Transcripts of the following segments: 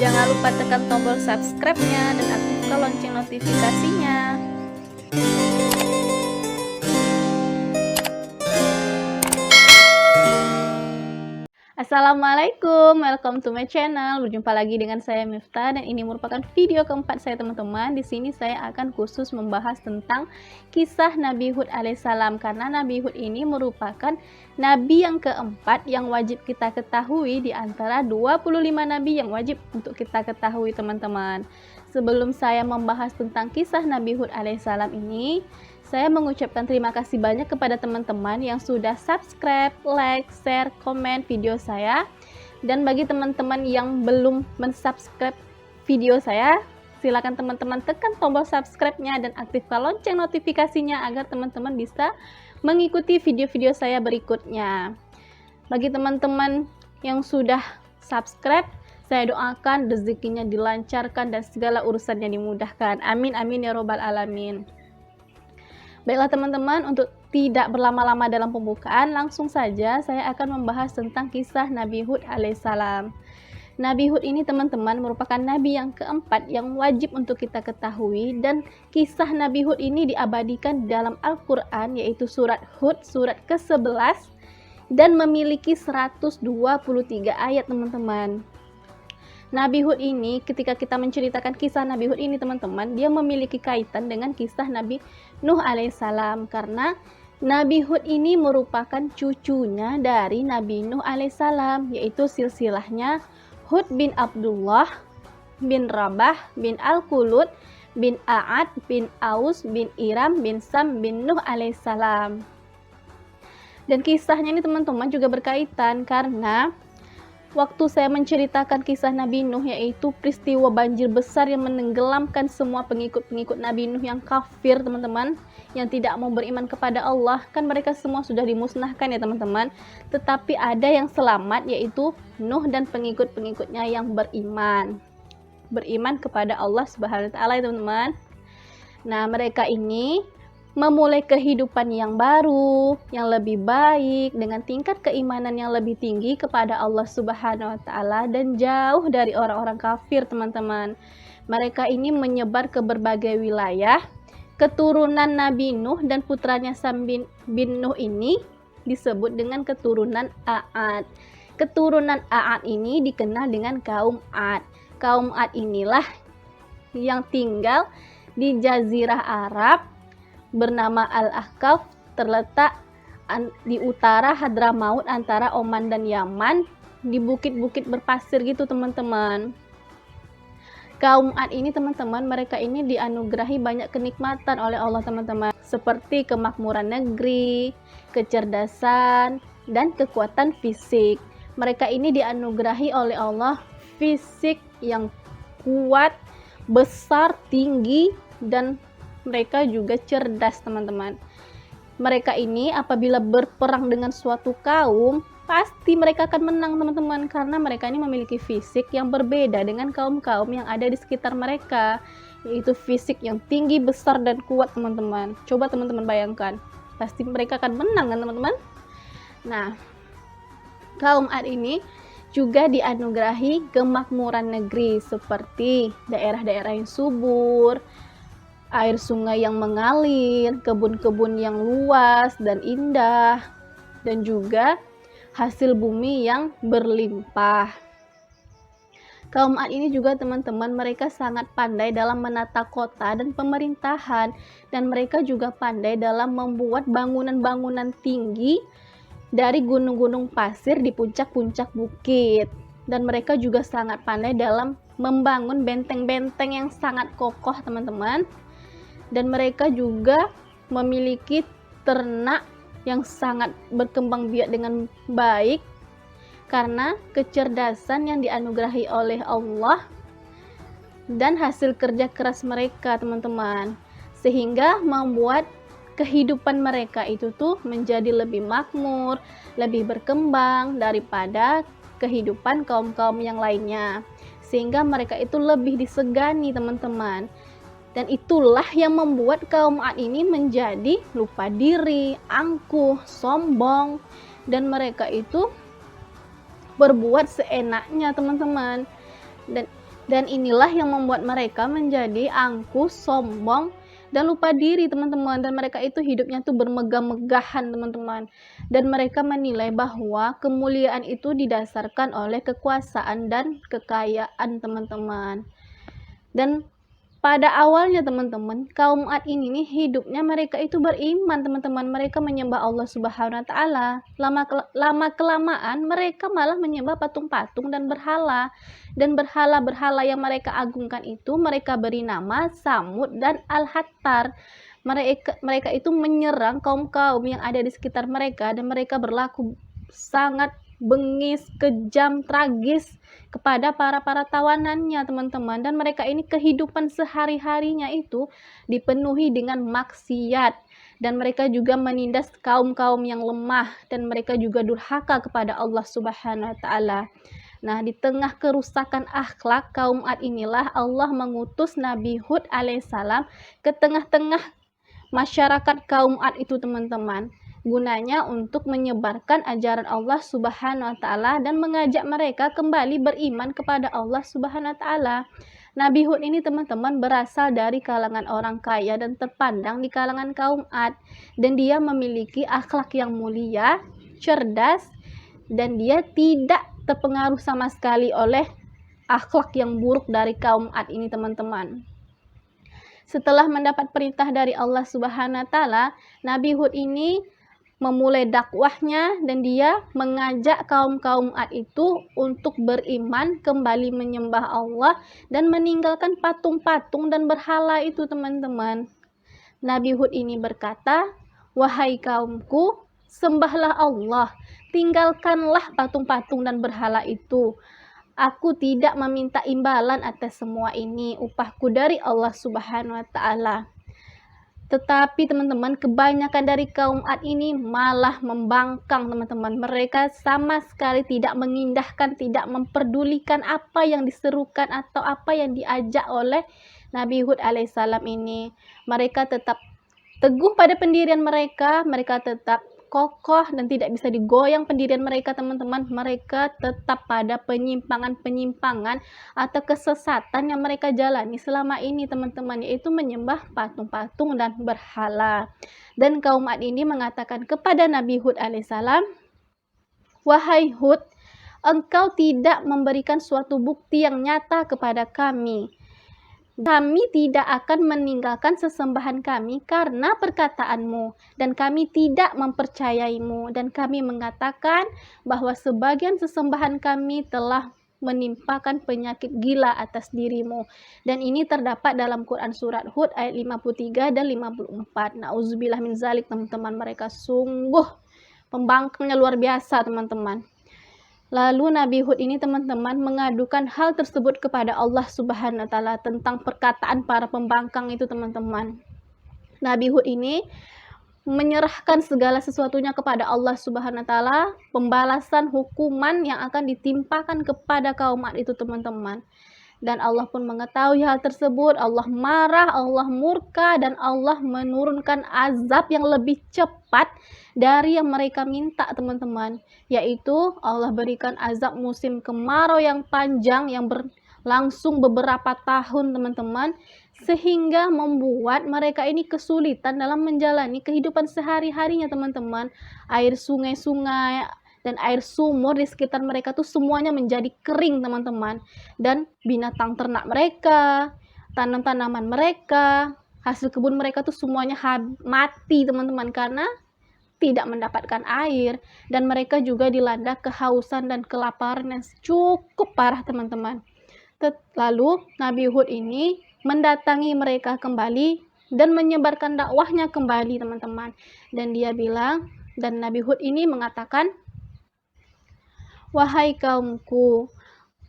Jangan lupa tekan tombol subscribe-nya dan aktifkan lonceng notifikasinya. Assalamualaikum, welcome to my channel. Berjumpa lagi dengan saya Miftah dan ini merupakan video keempat saya teman-teman. Di sini saya akan khusus membahas tentang kisah Nabi Hud alaihissalam karena Nabi Hud ini merupakan nabi yang keempat yang wajib kita ketahui di antara 25 nabi yang wajib untuk kita ketahui teman-teman. Sebelum saya membahas tentang kisah Nabi Hud alaihissalam ini, saya mengucapkan terima kasih banyak kepada teman-teman yang sudah subscribe, like, share, komen video saya. Dan bagi teman-teman yang belum mensubscribe video saya, silakan teman-teman tekan tombol subscribe-nya dan aktifkan lonceng notifikasinya agar teman-teman bisa mengikuti video-video saya berikutnya. Bagi teman-teman yang sudah subscribe, saya doakan rezekinya dilancarkan dan segala urusannya dimudahkan. Amin amin ya robbal alamin. Baiklah teman-teman, untuk tidak berlama-lama dalam pembukaan, langsung saja saya akan membahas tentang kisah Nabi Hud alaihissalam. Nabi Hud ini teman-teman merupakan nabi yang keempat yang wajib untuk kita ketahui, dan kisah Nabi Hud ini diabadikan dalam Al-Quran, yaitu surat Hud, surat ke-11, dan memiliki 123 ayat teman-teman. Nabi Hud ini, ketika kita menceritakan kisah Nabi Hud ini teman-teman, dia memiliki kaitan dengan kisah Nabi Nuh alaihissalam karena Nabi Hud ini merupakan cucunya dari Nabi Nuh alaihissalam, yaitu silsilahnya Hud bin Abdullah bin Rabah bin Al-Qulud bin A'ad bin Aus bin Iram bin Sam bin Nuh alaihissalam. Dan kisahnya ini teman-teman juga berkaitan karena waktu saya menceritakan kisah Nabi Nuh, yaitu peristiwa banjir besar yang menenggelamkan semua pengikut-pengikut Nabi Nuh yang kafir teman-teman, yang tidak mau beriman kepada Allah, kan mereka semua sudah dimusnahkan ya teman-teman. Tetapi ada yang selamat, yaitu Nuh dan pengikut-pengikutnya yang beriman kepada Allah Subhanahu wa taala ya teman-teman. Nah, mereka ini memulai kehidupan yang baru, yang lebih baik, dengan tingkat keimanan yang lebih tinggi kepada Allah Subhanahu wa taala dan jauh dari orang-orang kafir, teman-teman. Mereka ini menyebar ke berbagai wilayah. Keturunan Nabi Nuh dan putranya Sam bin Nuh ini disebut dengan keturunan A'ad. Keturunan A'ad ini dikenal dengan kaum Ad. Kaum Ad inilah yang tinggal di Jazirah Arab bernama Al-Ahqaf, terletak di utara Hadramaut antara Oman dan Yaman, di bukit-bukit berpasir gitu teman-teman. Kaum Ad ini teman-teman, mereka ini dianugerahi banyak kenikmatan oleh Allah teman-teman, seperti kemakmuran negeri, kecerdasan, dan kekuatan fisik. Mereka ini dianugerahi oleh Allah fisik yang kuat, besar, tinggi, dan mereka juga cerdas teman-teman. Mereka ini apabila berperang dengan suatu kaum, pasti mereka akan menang teman-teman, karena mereka ini memiliki fisik yang berbeda dengan kaum-kaum yang ada di sekitar mereka, yaitu fisik yang tinggi, besar, dan kuat teman-teman. Coba teman-teman bayangkan, pasti mereka akan menang kan teman-teman. Nah, kaum Ad ini juga dianugerahi kemakmuran negeri, seperti daerah-daerah yang subur, air sungai yang mengalir, kebun-kebun yang luas dan indah, dan juga hasil bumi yang berlimpah. Kaum Ad ini juga teman-teman, mereka sangat pandai dalam menata kota dan pemerintahan, dan mereka juga pandai dalam membuat bangunan-bangunan tinggi dari gunung-gunung pasir di puncak-puncak bukit. Dan mereka juga sangat pandai dalam membangun benteng-benteng yang sangat kokoh teman-teman. Dan mereka juga memiliki ternak yang sangat berkembang biak dengan baik karena kecerdasan yang dianugerahi oleh Allah dan hasil kerja keras mereka teman-teman, sehingga membuat kehidupan mereka itu tuh menjadi lebih makmur, lebih berkembang daripada kehidupan kaum-kaum yang lainnya, sehingga mereka itu lebih disegani teman-teman. Dan itulah yang membuat kaum Ad ini menjadi lupa diri, angkuh, sombong, dan mereka itu berbuat seenaknya teman-teman. Dan Dan inilah yang membuat mereka menjadi angkuh, sombong, dan lupa diri teman-teman. Dan mereka itu hidupnya tuh bermegah-megahan teman-teman. Dan mereka menilai bahwa kemuliaan itu didasarkan oleh kekuasaan dan kekayaan teman-teman. Dan pada awalnya teman-teman, kaum Ad ini nih hidupnya mereka itu beriman teman-teman. Mereka menyembah Allah Subhanahu wa taala. Lama kelamaan mereka malah menyembah patung-patung dan berhala. Dan berhala-berhala yang mereka agungkan itu mereka beri nama Samud dan Al-Hattar. Mereka itu menyerang kaum-kaum yang ada di sekitar mereka dan mereka berlaku sangat bengis, kejam, tragis kepada para tawanannya teman-teman. Dan mereka ini kehidupan sehari-harinya itu dipenuhi dengan maksiat, dan mereka juga menindas kaum-kaum yang lemah, dan mereka juga durhaka kepada Allah Subhanahu wa taala. Nah, di tengah kerusakan akhlak kaum Ad inilah Allah mengutus Nabi Hud alaihissalam ke tengah-tengah masyarakat kaum Ad itu teman-teman, gunanya untuk menyebarkan ajaran Allah Subhanahu wa taala dan mengajak mereka kembali beriman kepada Allah Subhanahu wa taala. Nabi Hud ini teman-teman berasal dari kalangan orang kaya dan terpandang di kalangan kaum Ad, dan dia memiliki akhlak yang mulia, cerdas, dan dia tidak terpengaruh sama sekali oleh akhlak yang buruk dari kaum Ad ini teman-teman. Setelah mendapat perintah dari Allah Subhanahu wa taala, Nabi Hud ini memulai dakwahnya dan dia mengajak kaum-kaum Ad itu untuk beriman, kembali menyembah Allah dan meninggalkan patung-patung dan berhala itu teman-teman. Nabi Hud ini berkata, "Wahai kaumku, sembahlah Allah, tinggalkanlah patung-patung dan berhala itu. Aku tidak meminta imbalan atas semua ini, upahku dari Allah Subhanahu wa taala." Tetapi teman-teman, kebanyakan dari kaum Ad ini malah membangkang teman-teman. Mereka sama sekali tidak mengindahkan, tidak memperdulikan apa yang diserukan atau apa yang diajak oleh Nabi Hud alaihissalam ini. Mereka tetap teguh pada pendirian mereka, mereka tetap kokoh dan tidak bisa digoyang pendirian mereka teman-teman. Mereka tetap pada penyimpangan-penyimpangan atau kesesatan yang mereka jalani selama ini teman-teman, yaitu menyembah patung-patung dan berhala. Dan kaum Ad ini mengatakan kepada Nabi Hud alaihissalam, "Wahai Hud, engkau tidak memberikan suatu bukti yang nyata kepada kami. Kami tidak akan meninggalkan sesembahan kami karena perkataanmu, dan kami tidak mempercayaimu, dan kami mengatakan bahwa sebagian sesembahan kami telah menimpakan penyakit gila atas dirimu." Dan ini terdapat dalam Quran surat Hud ayat 53 dan 54. Nauzubillah min zalik teman-teman, mereka sungguh pembangkangnya luar biasa teman-teman. Lalu Nabi Hud ini teman-teman mengadukan hal tersebut kepada Allah Subhanahu wa taala tentang perkataan para pembangkang itu teman-teman. Nabi Hud ini menyerahkan segala sesuatunya kepada Allah Subhanahu wa taala, pembalasan hukuman yang akan ditimpakan kepada kaum Ad itu teman-teman. Dan Allah pun mengetahui hal tersebut. Allah marah, Allah murka, dan Allah menurunkan azab yang lebih cepat dari yang mereka minta teman-teman, yaitu Allah berikan azab musim kemarau yang panjang yang berlangsung beberapa tahun teman-teman, sehingga membuat mereka ini kesulitan dalam menjalani kehidupan sehari-harinya teman-teman. Air sungai-sungai dan air sumur di sekitar mereka tuh semuanya menjadi kering teman-teman, dan binatang ternak mereka, tanam-tanaman mereka, hasil kebun mereka tuh semuanya mati teman-teman karena tidak mendapatkan air, dan mereka juga dilanda kehausan dan kelaparan yang cukup parah teman-teman. Lalu Nabi Hud ini mendatangi mereka kembali dan menyebarkan dakwahnya kembali teman-teman, dan dia bilang, dan Nabi Hud ini mengatakan, "Wahai kaumku,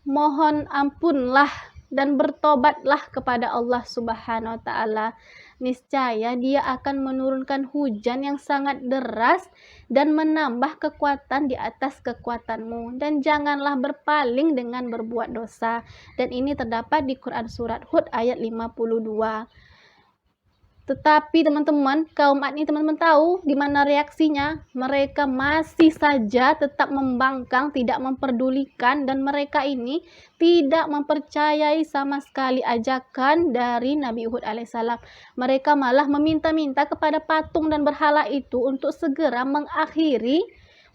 mohon ampunlah dan bertobatlah kepada Allah Subhanahu wa taala. Niscaya Dia akan menurunkan hujan yang sangat deras dan menambah kekuatan di atas kekuatanmu, dan janganlah berpaling dengan berbuat dosa." Dan ini terdapat di Quran surat Hud ayat 52. Tetapi teman-teman, kaum Ad ini teman-teman tahu gimana reaksinya? Mereka masih saja tetap membangkang, tidak memperdulikan, dan mereka ini tidak mempercayai sama sekali ajakan dari Nabi Hud alaihissalam. Mereka malah meminta-minta kepada patung dan berhala itu untuk segera mengakhiri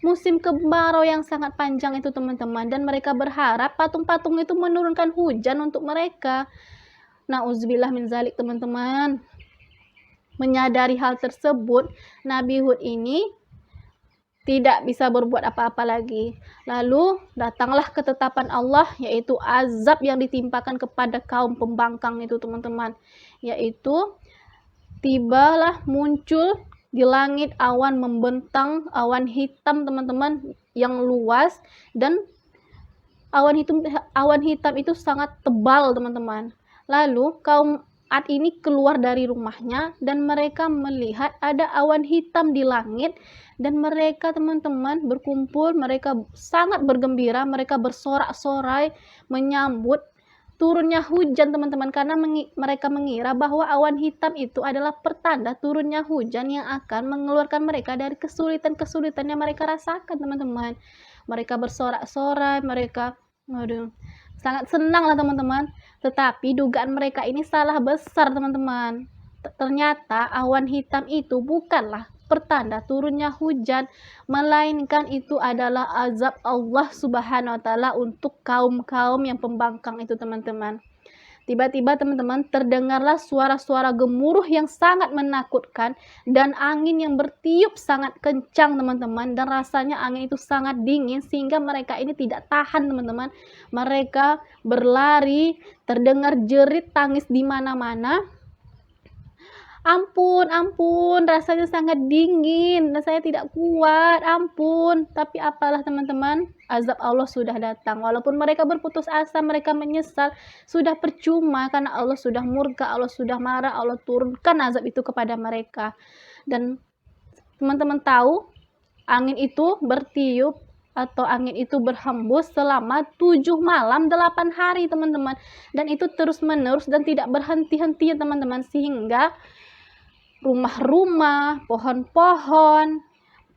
musim kemarau yang sangat panjang itu teman-teman, dan mereka berharap patung-patung itu menurunkan hujan untuk mereka. Nauzubillah min zalik teman-teman. Menyadari hal tersebut, Nabi Hud ini tidak bisa berbuat apa-apa lagi. Lalu datanglah ketetapan Allah, yaitu azab yang ditimpakan kepada kaum pembangkang itu teman-teman. Yaitu tibalah muncul di langit awan membentang, awan hitam teman-teman yang luas, dan awan hitam itu sangat tebal teman-teman. Lalu kaum Ad ini keluar dari rumahnya dan mereka melihat ada awan hitam di langit, dan mereka teman-teman berkumpul, mereka sangat bergembira, mereka bersorak-sorai menyambut turunnya hujan teman-teman, karena mereka mengira bahwa awan hitam itu adalah pertanda turunnya hujan yang akan mengeluarkan mereka dari kesulitan-kesulitan yang mereka rasakan teman-teman. Mereka bersorak-sorai, mereka sangat senang lah teman-teman. Tetapi dugaan mereka ini salah besar teman-teman. Ternyata awan hitam itu bukanlah pertanda turunnya hujan, melainkan itu adalah azab Allah Subhanahu wa taala untuk kaum-kaum yang pembangkang itu teman-teman. Tiba-tiba teman-teman terdengarlah suara-suara gemuruh yang sangat menakutkan dan angin yang bertiup sangat kencang teman-teman, dan rasanya angin itu sangat dingin sehingga mereka ini tidak tahan teman-teman. Mereka berlari, terdengar jerit tangis di mana-mana. Ampun, ampun, rasanya sangat dingin dan saya tidak kuat, ampun. Tapi apalah teman-teman, azab Allah sudah datang. Walaupun mereka berputus asa, mereka menyesal, sudah percuma karena Allah sudah murka, Allah sudah marah, Allah turunkan azab itu kepada mereka. Dan teman-teman tahu, angin itu bertiup atau angin itu berhembus selama 7 malam 8 hari teman-teman. Dan itu terus menerus dan tidak berhenti-henti teman-teman, sehingga rumah-rumah, pohon-pohon,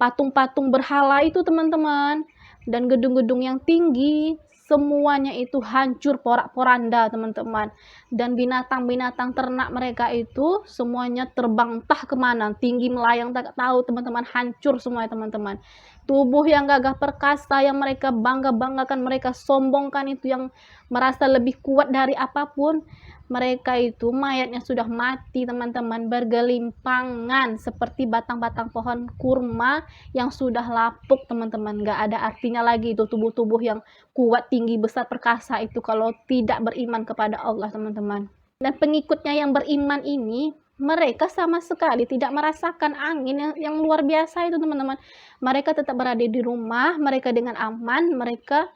patung-patung berhala itu teman-teman, dan gedung-gedung yang tinggi, semuanya itu hancur porak-poranda teman-teman. Dan binatang-binatang ternak mereka itu semuanya terbang entah kemana, tinggi melayang tak tahu teman-teman, hancur semua teman-teman. Tubuh yang gagah perkasa yang mereka bangga-banggakan, mereka sombongkan itu, yang merasa lebih kuat dari apapun, mereka itu mayatnya sudah mati teman-teman, bergelimpangan seperti batang-batang pohon kurma yang sudah lapuk teman-teman. Gak ada artinya lagi itu tubuh-tubuh yang kuat, tinggi, besar, perkasa itu kalau tidak beriman kepada Allah teman-teman. Dan pengikutnya yang beriman ini, mereka sama sekali tidak merasakan angin yang luar biasa itu teman-teman. Mereka tetap berada di rumah, mereka dengan aman, mereka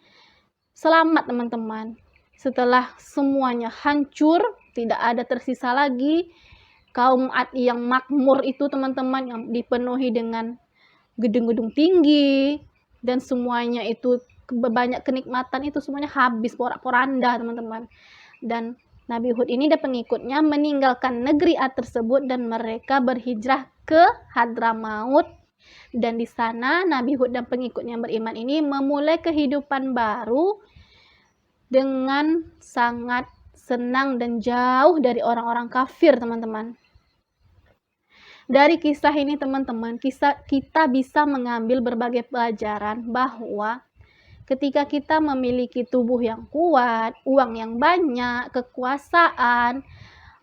selamat teman-teman. Setelah semuanya hancur, tidak ada tersisa lagi, kaum Ad yang makmur itu teman-teman, yang dipenuhi dengan gedung-gedung tinggi dan semuanya itu banyak kenikmatan, itu semuanya habis porak-poranda teman-teman. Dan Nabi Hud ini dan pengikutnya meninggalkan negeri Ad tersebut dan mereka berhijrah ke Hadramaut. Dan di sana Nabi Hud dan pengikutnya yang beriman ini memulai kehidupan baru dengan sangat senang dan jauh dari orang-orang kafir teman-teman. Dari kisah ini teman-teman, kita bisa mengambil berbagai pelajaran bahwa ketika kita memiliki tubuh yang kuat, uang yang banyak, kekuasaan,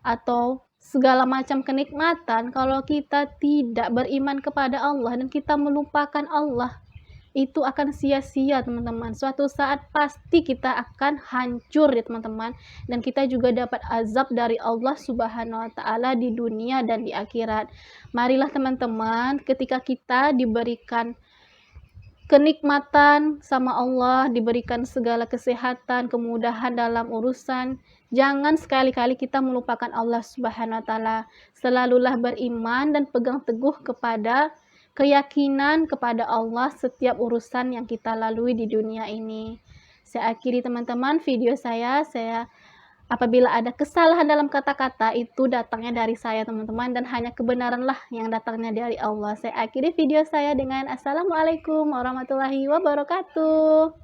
atau segala macam kenikmatan, kalau kita tidak beriman kepada Allah dan kita melupakan Allah, itu akan sia-sia teman-teman. Suatu saat pasti kita akan hancur ya teman-teman, dan kita juga dapat azab dari Allah Subhanahu wa taala di dunia dan di akhirat. Marilah teman-teman, ketika kita diberikan kenikmatan sama Allah, diberikan segala kesehatan, kemudahan dalam urusan, jangan sekali-kali kita melupakan Allah Subhanahu wa taala. Selalulah beriman dan pegang teguh kepada keyakinan kepada Allah setiap urusan yang kita lalui di dunia ini. Saya akhiri teman-teman video saya Apabila ada kesalahan dalam kata-kata, itu datangnya dari saya teman-teman, dan hanya kebenaranlah yang datangnya dari Allah. Saya akhiri video saya dengan assalamualaikum warahmatullahi wabarakatuh.